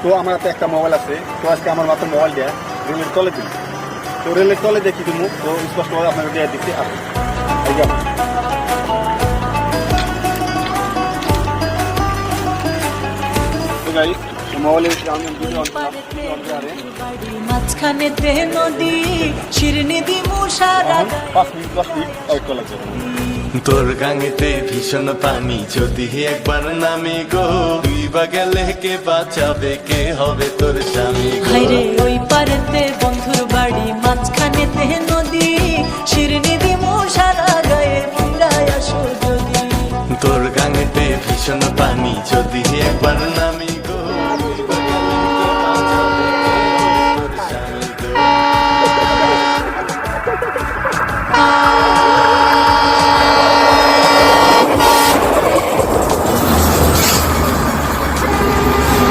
তো আমার হাতে একটা মোবাইল আছে, তো আজকে আমার মাত্র মোবাইল দেয়া রেলের তলে দিই, তো রেলের তলে দেখি তুমি, তো স্পষ্টভাবে আপনাকে দেওয়া দিচ্ছি। আসুন, এই যে মাঝখানেতে নদী শিরনি দিমু সারা 5 মিনিট 10 মিনিট ওয়েট করা লাগবে। তোর গাঙেতে ভীষণ পানি যদি একবার নামে গো, তুই বা গেলে কে বাঁচাবে, কে হবে তোর স্বামী গো? হায়রে ওই পারেতে বন্ধুর বাড়ি মাঝখানেতে নদী শিরনি দিমু সারা গায়ে মুন্ডায় আসো যদি। তোর গাঙেতে ভীষণ পানি যদি একবার নামে